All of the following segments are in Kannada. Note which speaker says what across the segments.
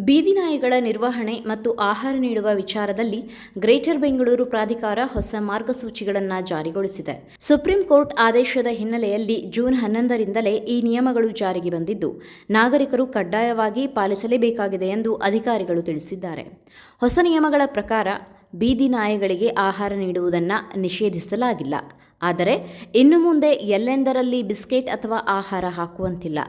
Speaker 1: ಬೀದಿ ನಾಯಿಗಳ ನಿರ್ವಹಣೆ ಮತ್ತು ಆಹಾರ ನೀಡುವ ವಿಚಾರದಲ್ಲಿ ಗ್ರೇಟರ್ ಬೆಂಗಳೂರು ಪ್ರಾಧಿಕಾರ ಹೊಸ ಮಾರ್ಗಸೂಚಿಗಳನ್ನು ಜಾರಿಗೊಳಿಸಿದೆ. ಸುಪ್ರೀಂ ಕೋರ್ಟ್ ಆದೇಶದ ಹಿನ್ನೆಲೆಯಲ್ಲಿ ಜೂನ್ 11ರಿಂದಲೇ ಈ ನಿಯಮಗಳು ಜಾರಿಗೆ ಬಂದಿದ್ದು, ನಾಗರಿಕರು ಕಡ್ಡಾಯವಾಗಿ ಪಾಲಿಸಲೇಬೇಕಾಗಿದೆ ಎಂದು ಅಧಿಕಾರಿಗಳು ತಿಳಿಸಿದ್ದಾರೆ. ಹೊಸ ನಿಯಮಗಳ ಪ್ರಕಾರ ಬೀದಿ ನಾಯಿಗಳಿಗೆ ಆಹಾರ ನೀಡುವುದನ್ನು ನಿಷೇಧಿಸಲಾಗಿಲ್ಲ. ಆದರೆ ಇನ್ನು ಮುಂದೆ ಎಲ್ಲೆಂದರಲ್ಲಿ ಬಿಸ್ಕೆಟ್ ಅಥವಾ ಆಹಾರ ಹಾಕುವಂತಿಲ್ಲ.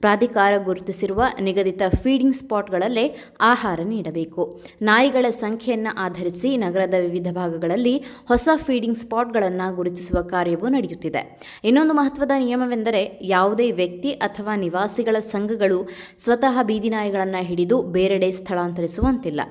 Speaker 1: ಪ್ರಾಧಿಕಾರ ಗುರುತಿಸಿರುವ ನಿಗದಿತ ಫೀಡಿಂಗ್ ಸ್ಪಾಟ್ಗಳಲ್ಲೇ ಆಹಾರ ನೀಡಬೇಕು. ನಾಯಿಗಳ ಸಂಖ್ಯೆಯನ್ನು ಆಧರಿಸಿ ನಗರದ ವಿವಿಧ ಭಾಗಗಳಲ್ಲಿ ಹೊಸ ಫೀಡಿಂಗ್ ಸ್ಪಾಟ್ಗಳನ್ನು ಗುರುತಿಸುವ ಕಾರ್ಯವೂ ನಡೆಯುತ್ತಿದೆ. ಇನ್ನೊಂದು ಮಹತ್ವದ ನಿಯಮವೆಂದರೆ, ಯಾವುದೇ ವ್ಯಕ್ತಿ ಅಥವಾ ನಿವಾಸಿಗಳ ಸಂಘಗಳು ಸ್ವತಃ ಬೀದಿ ನಾಯಿಗಳನ್ನು ಹಿಡಿದು ಬೇರೆಡೆ ಸ್ಥಳಾಂತರಿಸುವಂತಿಲ್ಲ.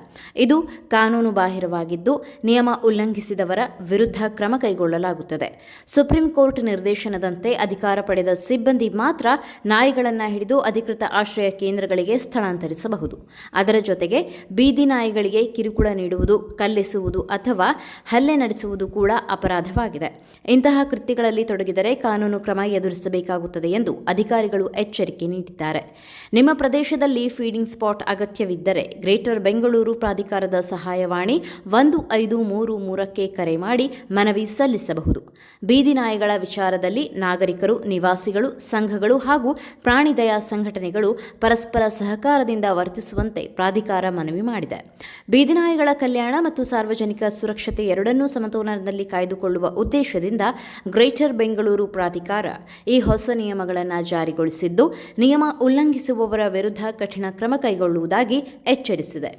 Speaker 1: ಇದು ಕಾನೂನು ಬಾಹಿರವಾಗಿದ್ದು, ನಿಯಮ ಉಲ್ಲಂಘಿಸಿದವರ ವಿರುದ್ಧ ಕ್ರಮ ಕೈಗೊಳ್ಳಲಾಗುತ್ತದೆ. ಸುಪ್ರೀಂ ಕೋರ್ಟ್ ನಿರ್ದೇಶನದಂತೆ ಅಧಿಕಾರ ಪಡೆದ ಸಿಬ್ಬಂದಿ ಮಾತ್ರ ನಾಯಿಗಳನ್ನು ಹಿಡಿದು ಅಧಿಕೃತ ಆಶ್ರಯ ಕೇಂದ್ರಗಳಿಗೆ ಸ್ಥಳಾಂತರಿಸಬಹುದು. ಅದರ ಜೊತೆಗೆ ಬೀದಿ ನಾಯಿಗಳಿಗೆ ಕಿರುಕುಳ ನೀಡುವುದು, ಕಲ್ಲೆಸೆಯುವುದು ಅಥವಾ ಹಲ್ಲೆ ನಡೆಸುವುದು ಕೂಡ ಅಪರಾಧವಾಗಿದೆ. ಇಂತಹ ಕೃತ್ಯಗಳಲ್ಲಿ ತೊಡಗಿದರೆ ಕಾನೂನು ಕ್ರಮ ಎದುರಿಸಬೇಕಾಗುತ್ತದೆ ಎಂದು ಅಧಿಕಾರಿಗಳು ಎಚ್ಚರಿಕೆ ನೀಡಿದ್ದಾರೆ. ನಿಮ್ಮ ಪ್ರದೇಶದಲ್ಲಿ ಫೀಡಿಂಗ್ ಸ್ಪಾಟ್ ಅಗತ್ಯವಿದ್ದರೆ ಗ್ರೇಟರ್ ಬೆಂಗಳೂರು ಪ್ರಾಧಿಕಾರದ ಸಹಾಯವಾಣಿ 1533ಕ್ಕೆ ಕರೆ ಮಾಡಿ ಮನವಿ ಸಲ್ಲಿಸಬಹುದು. ಬೀದಿ ನಾಯಿಗಳ ವಿಚಾರದಲ್ಲಿ ನಾಗರಿಕರು, ನಿವಾಸಿಗಳು, ಸಂಘಗಳು ಹಾಗೂ ಪ್ರಾಣಿ ದಯಾ ಸಂಘಟನೆಗಳು ಪರಸ್ಪರ ಸಹಕಾರದಿಂದ ವರ್ತಿಸುವಂತೆ ಪ್ರಾಧಿಕಾರ ಮನವಿ ಮಾಡಿದೆ. ಬೀದಿ ನಾಯಿಗಳ ಕಲ್ಯಾಣ ಮತ್ತು ಸಾರ್ವಜನಿಕ ಸುರಕ್ಷತೆ ಎರಡನ್ನೂ ಸಮತೋಲನದಲ್ಲಿ ಕಾಯ್ದುಕೊಳ್ಳುವ ಉದ್ದೇಶದಿಂದ ಗ್ರೇಟರ್ ಬೆಂಗಳೂರು ಪ್ರಾಧಿಕಾರ ಈ ಹೊಸ ನಿಯಮಗಳನ್ನು ಜಾರಿಗೊಳಿಸಿದ್ದು, ನಿಯಮ ಉಲ್ಲಂಘಿಸುವವರ ವಿರುದ್ಧ ಕಠಿಣ ಕ್ರಮ ಕೈಗೊಳ್ಳುವುದಾಗಿ ಎಚ್ಚರಿಸಿದೆ.